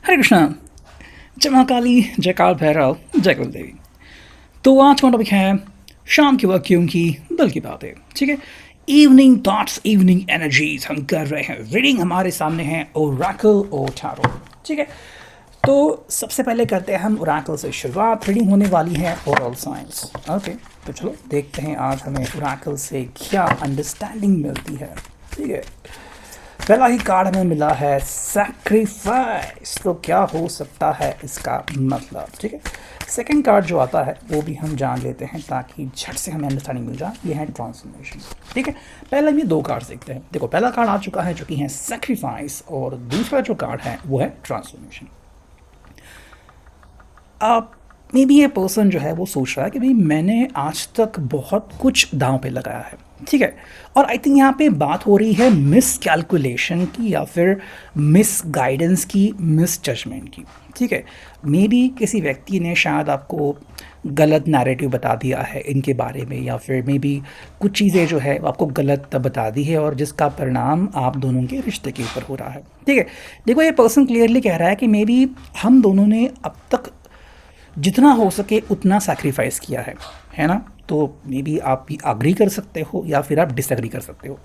हरे कृष्णा। जय महाकाली, जय काल भैरव, जय कुल देवी। तो आज का टॉपिक है शाम की वाक्यों की दिल की बातें। ठीक है, इवनिंग थॉट्स, इवनिंग एनर्जीज हम कर रहे हैं। रीडिंग हमारे सामने है ओरेकल और टैरो। ठीक है, तो सबसे पहले करते हैं हम ओरेकल से शुरुआत। रीडिंग होने वाली है ओरल साइंस। ओके, तो चलो देखते हैं आज हमें ओरेकल से क्या अंडरस्टैंडिंग मिलती है। ठीक है, पहला ही कार्ड हमें मिला है सैक्रिफाइस। तो क्या हो सकता है इसका मतलब। ठीक है, सेकंड कार्ड जो आता है वो भी हम जान लेते हैं ताकि झट से हमें अंडरस्टैंडिंग मिल जाए। ये है ट्रांसफॉर्मेशन। ठीक है, पहले हम ये दो कार्ड देखते हैं। देखो, पहला कार्ड आ चुका है जो कि है सैक्रिफाइस, और दूसरा जो कार्ड है वो है ट्रांसफॉर्मेशन। आप मे बी ये पर्सन जो है वो सोच रहा है कि भाई मैंने आज तक बहुत कुछ दांव पे लगाया है। ठीक है, और आई थिंक यहाँ पे बात हो रही है मिस कैलकुलेशन की या फिर मिस गाइडेंस की, मिस जजमेंट की। ठीक है, मे बी किसी व्यक्ति ने शायद आपको गलत नैरेटिव बता दिया है इनके बारे में, या फिर मे बी कुछ चीज़ें जो है वो आपको गलत बता दी है और जिसका परिणाम आप दोनों के रिश्ते के ऊपर हो रहा है। ठीक है, देखो, ये पर्सन क्लियरली कह रहा है कि मे बी हम दोनों ने अब तक जितना हो सके उतना सैक्रिफाइस किया है ना। तो मे बी आप भी अग्री कर सकते हो या फिर आप डिसएग्री कर सकते हो।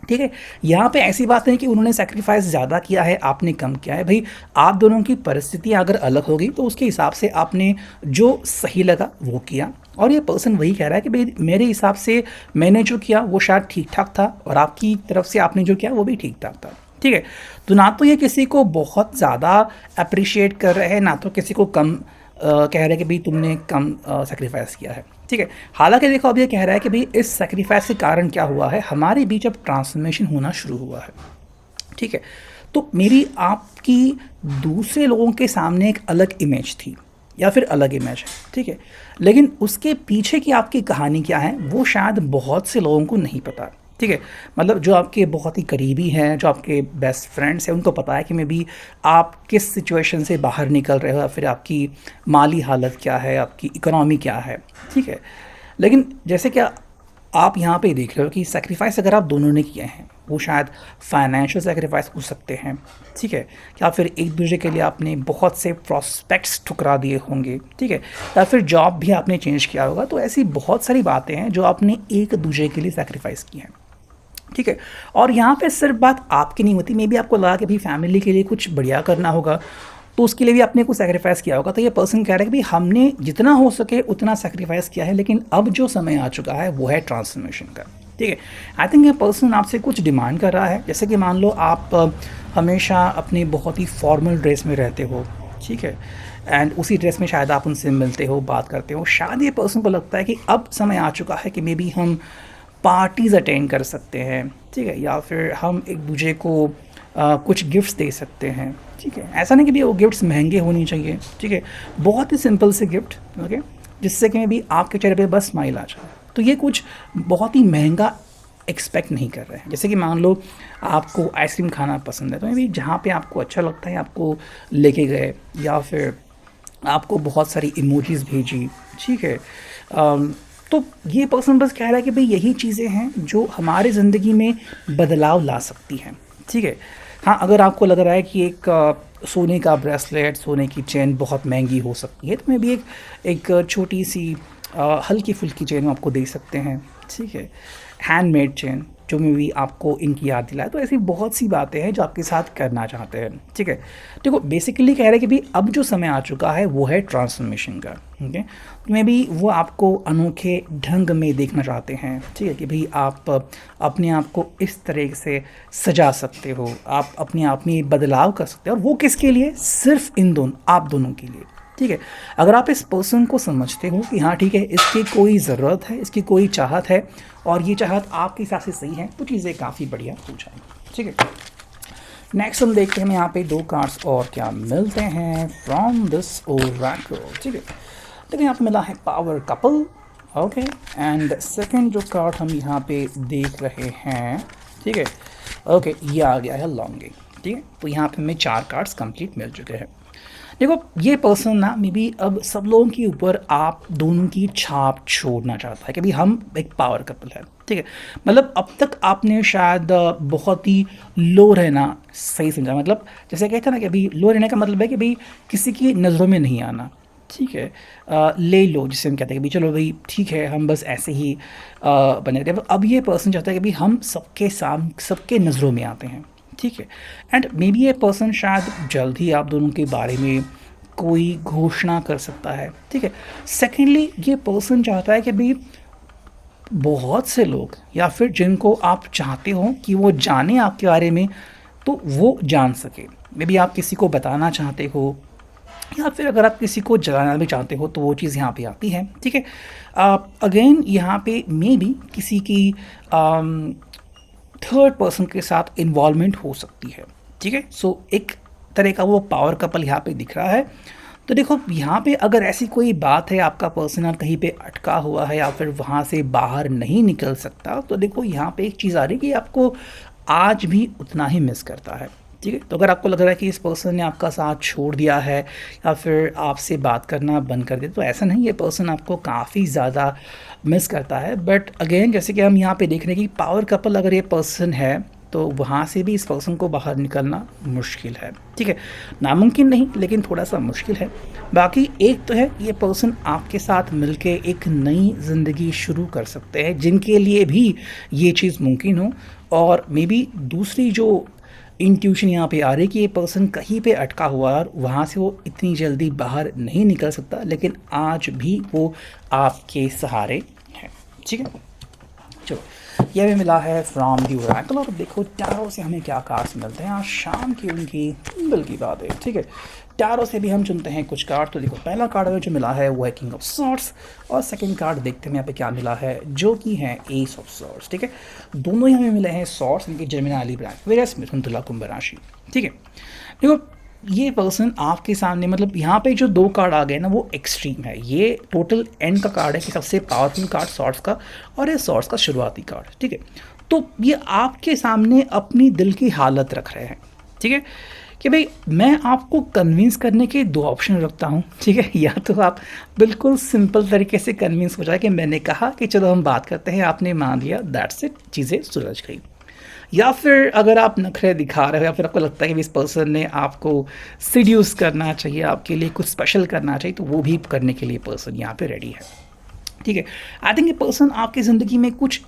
ठीक है, यहाँ पे ऐसी बात नहीं कि उन्होंने सैक्रिफाइस ज़्यादा किया है, आपने कम किया है। भाई, आप दोनों की परिस्थितियाँ अगर अलग होगी तो उसके हिसाब से आपने जो सही लगा वो किया। और ये पर्सन वही कह रहा है कि भाई मेरे हिसाब से मैंने जो किया वो शायद ठीक ठाक था, और आपकी तरफ से आपने जो किया वो भी ठीक ठाक था। ठीक है, तो ना तो ये किसी को बहुत ज़्यादा अप्रिशिएट कर रहे हैं, ना तो किसी को कम कह रहे हैं कि भाई तुमने कम सेक्रीफाइस किया है। ठीक है, हालांकि देखो अब ये कह रहा है कि भाई इस सेक्रीफाइस के कारण क्या हुआ है, हमारे बीच अब ट्रांसफॉर्मेशन होना शुरू हुआ है। ठीक है, तो मेरी आपकी दूसरे लोगों के सामने एक अलग इमेज थी या फिर अलग इमेज है। ठीक है, लेकिन उसके पीछे की आपकी कहानी क्या है वो शायद बहुत से लोगों को नहीं पता। ठीक है, मतलब जो आपके बहुत ही करीबी हैं, जो आपके बेस्ट फ्रेंड्स हैं, उनको पता है कि मे बी आप किस सिचुएशन से बाहर निकल रहे हो या फिर आपकी माली हालत क्या है, आपकी इकोनॉमी क्या है। ठीक है, लेकिन जैसे कि आप यहाँ पे देख रहे हो कि सेक्रीफाइस अगर आप दोनों ने किए हैं, वो शायद फाइनेंशियल सेक्रीफाइस हो सकते हैं। ठीक है, या फिर एक दूसरे के लिए आपने बहुत से प्रॉस्पेक्ट्स ठुकरा दिए होंगे। ठीक है, या फिर जॉब भी आपने चेंज किया होगा। तो ऐसी बहुत सारी बातें हैं जो आपने एक दूसरे के लिए सेक्रीफाइस की हैं। ठीक है, और यहाँ पे सिर्फ बात आपकी नहीं होती। मे बी आपको लगा कि भाई फैमिली के लिए कुछ बढ़िया करना होगा, तो उसके लिए भी आपने कुछ सेक्रीफाइस किया होगा। तो ये पर्सन कह रहा है कि भाई हमने जितना हो सके उतना सेक्रीफाइस किया है, लेकिन अब जो समय आ चुका है वो है ट्रांसफॉर्मेशन का। ठीक है, आई थिंक ये पर्सन आपसे कुछ डिमांड कर रहा है। जैसे कि मान लो आप हमेशा अपनी बहुत ही फॉर्मल ड्रेस में रहते हो। ठीक है, एंड उसी ड्रेस में शायद आप उनसे मिलते हो, बात करते हो। शायद ये पर्सन को लगता है कि अब समय आ चुका है कि मे बी हम पार्टीज़ अटेंड कर सकते हैं। ठीक है, या फिर हम एक दूसरे को कुछ गिफ्ट्स दे सकते हैं। ठीक है, ऐसा नहीं कि भी वो गिफ्ट्स महंगे होनी चाहिए। ठीक है, बहुत ही सिंपल से गिफ्ट, ओके, जिससे कि भी आपके चेहरे पे बस स्माइल आ जाए। तो ये कुछ बहुत ही महंगा एक्सपेक्ट नहीं कर रहे हैं। जैसे कि मान लो आपको आइसक्रीम खाना पसंद है, तो भी जहाँ पे आपको अच्छा लगता है आपको लेके गए, या फिर आपको बहुत सारी इमोजीज भेजी। ठीक है, तो ये पर्सन बस कह रहा है कि भाई यही चीज़ें हैं जो हमारे ज़िंदगी में बदलाव ला सकती हैं। ठीक है, हाँ, अगर आपको लग रहा है कि एक सोने का ब्रेसलेट, सोने की चेन बहुत महंगी हो सकती है, तो मैं भी एक छोटी सी हल्की फुल्की चेन आपको दे सकते हैं। ठीक है, हैंडमेड चेन जो में भी आपको इनकी याद दिलाए। तो ऐसी बहुत सी बातें हैं जो आपके साथ करना चाहते हैं। ठीक है, देखो बेसिकली कह रहे हैं कि भाई अब जो समय आ चुका है वो है ट्रांसफॉर्मेशन का। ओके, तो मे बी वो आपको अनोखे ढंग में देखना चाहते हैं। ठीक है, कि भाई आप अपने आप को इस तरह से सजा सकते हो, आप अपने आप में बदलाव कर सकते हो, और वो किसके लिए, सिर्फ इन दोनों, आप दोनों के लिए। ठीक है, अगर आप इस पर्सन को समझते हो कि हाँ ठीक है, इसकी कोई ज़रूरत है, इसकी कोई चाहत है, और ये चाहत आपके हिसाब से सही है, तो चीज़ें काफ़ी बढ़िया हो जाएंगी। ठीक है, नेक्स्ट हम देखते हैं यहाँ पे दो कार्ड्स और क्या मिलते हैं फ्रॉम दिस ओरेकल। ठीक है, देखिए यहाँ पे मिला है power couple. Okay, and second जो कार्ड हम यहाँ पे देख रहे हैं, ठीक है, ओके, ये आ गया है लॉन्गिंग। ठीक है, तो यहाँ पे हमें 4 कार्ड्स कंप्लीट मिल चुके हैं। देखो ये पर्सन ना मे बी अब सब लोगों के ऊपर आप दोनों की छाप छोड़ना चाहता है कि भाई हम एक पावर कपल है, ठीक है। मतलब अब तक आपने शायद बहुत ही लो रहना सही समझा, मतलब जैसे कहते हैं ना कि अभी लो रहने का मतलब है कि भाई किसी की नज़रों में नहीं आना, ठीक है। ले लो जिसे हम कहते हैं कि भाई चलो भाई ठीक है हम बस ऐसे ही बने रहते हैं। अब ये पर्सन चाहता है कि भाई हम सबके सबके नज़रों में आते हैं, ठीक है। एंड मे बी ये पर्सन शायद जल्द ही आप दोनों के बारे में कोई घोषणा कर सकता है, ठीक है। सेकेंडली ये पर्सन चाहता है कि भाई बहुत से लोग या फिर जिनको आप चाहते हो कि वो जाने आपके बारे में, तो वो जान सके। मे बी आप किसी को बताना चाहते हो या फिर अगर आप किसी को जलाना भी चाहते हो तो वो चीज़ यहाँ पे आती है, ठीक है। अगेन यहाँ पे मे बी किसी की थर्ड पर्सन के साथ इन्वॉल्वमेंट हो सकती है, ठीक है। सो एक तरह का वो पावर कपल यहाँ पे दिख रहा है। तो देखो यहाँ पे अगर ऐसी कोई बात है आपका पर्सनल कहीं पे अटका हुआ है या फिर वहाँ से बाहर नहीं निकल सकता, तो देखो यहाँ पे एक चीज़ आ रही है कि आपको आज भी उतना ही मिस करता है, ठीक है। तो अगर आपको लग रहा है कि इस पर्सन ने आपका साथ छोड़ दिया है या फिर आपसे बात करना बंद कर दिया, तो ऐसा नहीं, ये पर्सन आपको काफ़ी ज़्यादा मिस करता है। बट अगेन जैसे कि हम यहाँ पे देख रहे हैं कि पावर कपल अगर ये पर्सन है तो वहाँ से भी इस पर्सन को बाहर निकलना मुश्किल है, ठीक है। नामुमकिन नहीं लेकिन थोड़ा सा मुश्किल है। बाकी एक तो है ये पर्सन आपके साथ मिलके एक नई ज़िंदगी शुरू कर सकते हैं जिनके लिए भी ये चीज़ मुमकिन हो। और मे बी दूसरी जो इंट्यूशन यहाँ पे आ रही है कि ये पर्सन कहीं पे अटका हुआ है और वहाँ से वो इतनी जल्दी बाहर नहीं निकल सकता, लेकिन आज भी वो आपके सहारे हैं, ठीक है। चलो ये हमें मिला है फ्रॉम दी ओरेकल, और देखो टैरो से हमें क्या कार्ड्स मिलते हैं आज शाम की उनकी दिल की बात है, ठीक है। टैरो से भी हम चुनते हैं कुछ कार्ड। तो देखो पहला कार्ड हमें जो मिला है वो है किंग ऑफ सॉर्ड्स, और सेकंड कार्ड देखते हैं यहाँ पे क्या मिला है जो कि है एस ऑफ सॉर्ड्स, ठीक है। दोनों ही हमें मिले हैं सॉर्ड्स, इनके जेमिनी ब्लैक वेरस मिथुन तुला कुंभ राशि, ठीक है। देखो ये पर्सन आपके सामने, मतलब यहाँ पे जो दो कार्ड आ गए ना वो एक्सट्रीम है। ये टोटल एंड का कार्ड है कि सबसे पावरफुल कार्ड सॉर्ड्स का, और ये सॉर्ड्स का शुरुआती कार्ड, ठीक है। तो ये आपके सामने अपनी दिल की हालत रख रहे हैं, ठीक है, कि भाई मैं आपको कन्विंस करने के दो ऑप्शन रखता हूँ, ठीक है। या तो आप बिल्कुल सिंपल तरीके से कन्विंस हो जाए कि मैंने कहा कि चलो हम बात करते हैं, आपने मान लिया, दैट्स इट, चीज़ें सुलझ गई। या फिर अगर आप नखरे दिखा रहे हो या फिर आपको लगता है कि इस पर्सन ने आपको सीड्यूस करना चाहिए, आपके लिए कुछ स्पेशल करना चाहिए, तो वो भी करने के लिए पर्सन यहाँ पे रेडी है, ठीक है। आई थिंक ये पर्सन आपकी ज़िंदगी में कुछ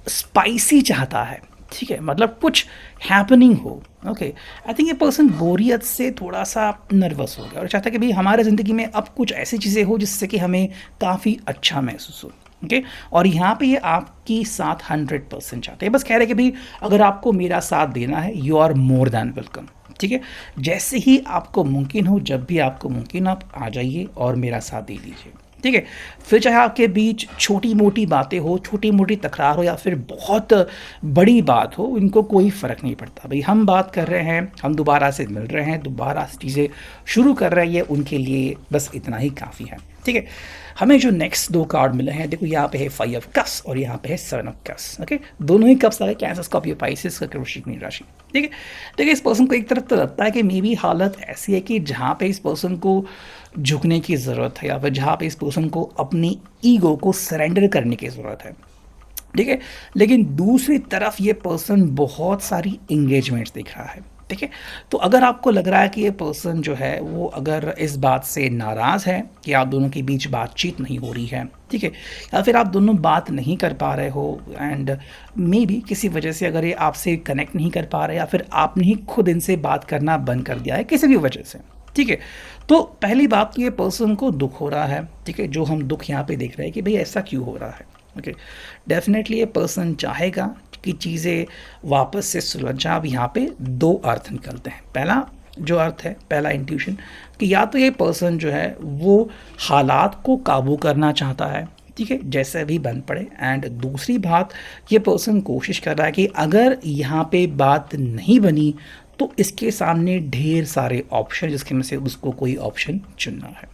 स्पाइसी चाहता है, ठीक है, मतलब कुछ हैपनिंग हो, ओके। आई थिंक ये पर्सन बोरियत से थोड़ा सा नर्वस हो गया और चाहता है कि भाई हमारे ज़िंदगी में अब कुछ ऐसी चीज़ें हो जिससे कि हमें काफ़ी अच्छा महसूस हो, ओके। और यहाँ पे ये आपकी साथ 100% चाहते हैं, बस कह रहे हैं कि भाई अगर आपको मेरा साथ देना है you are more than welcome, ठीक है। जैसे ही आपको मुमकिन हो, जब भी आपको मुमकिन आप आ जाइए और मेरा साथ दे दीजिए, ठीक है। फिर चाहे आपके बीच छोटी मोटी बातें हो, छोटी मोटी तकरार हो या फिर बहुत बड़ी बात हो, इनको कोई फ़र्क नहीं पड़ता। भाई हम बात कर रहे हैं, हम दोबारा से मिल रहे हैं, दोबारा से चीज़ें शुरू कर रहे हैं, ये उनके लिए बस इतना ही काफ़ी है, ठीक है। हमें जो नेक्स्ट दो कार्ड मिले हैं, देखो यहाँ पे है 5 ऑफ कप्स और यहाँ पे है 7 ऑफ कप्स, ओके। दोनों ही कप्स लगे कैंसर, स्कॉर्पियो, पाइसेस, वृश्चिक, मीन राशि, ठीक है। देखिए इस पर्सन को एक तरफ तो लगता है कि मे बी हालत ऐसी है कि जहाँ पे इस पर्सन को झुकने की ज़रूरत है या फिर जहाँ पे इस पर्सन को अपनी ईगो को सरेंडर करने की ज़रूरत है, ठीक है। लेकिन दूसरी तरफ ये पर्सन बहुत सारी इंगेजमेंट्स दिख रहा है, ठीक है। तो अगर आपको लग रहा है कि ये पर्सन जो है वो अगर इस बात से नाराज़ है कि आप दोनों के बीच बातचीत नहीं हो रही है, ठीक है, या फिर आप दोनों बात नहीं कर पा रहे हो एंड मे बी किसी वजह से अगर ये आपसे कनेक्ट नहीं कर पा रहे या फिर आपने ही खुद इनसे बात करना बंद कर दिया है किसी भी वजह से, ठीक है। तो पहली बात तो ये पर्सन को दुख हो रहा है, ठीक है, जो हम दुख यहाँ पे देख रहे हैं कि भाई ऐसा क्यों हो रहा है, ओके। डेफिनेटली ये पर्सन चाहेगा कि चीज़ें वापस से सुलझ जाए। अब यहाँ पे दो अर्थ निकलते हैं। पहला जो अर्थ है, पहला इंट्यूशन, कि या तो ये पर्सन जो है वो हालात को काबू करना चाहता है, ठीक है, जैसे भी बन पड़े। एंड दूसरी बात, ये पर्सन कोशिश कर रहा है कि अगर यहाँ पे बात नहीं बनी तो इसके सामने ढेर सारे ऑप्शन, जिसके में से उसको कोई ऑप्शन चुनना है,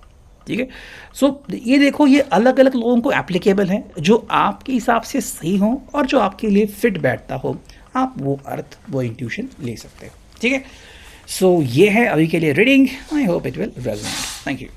ठीक है। सो ये देखो, ये अलग अलग लोगों को एप्लीकेबल है, जो आपके हिसाब से सही हो और जो आपके लिए फिट बैठता हो, आप वो अर्थ, वो इंट्यूशन ले सकते हैं, ठीक है। सो ये है अभी के लिए reading, I hope it will resonate. Thank you.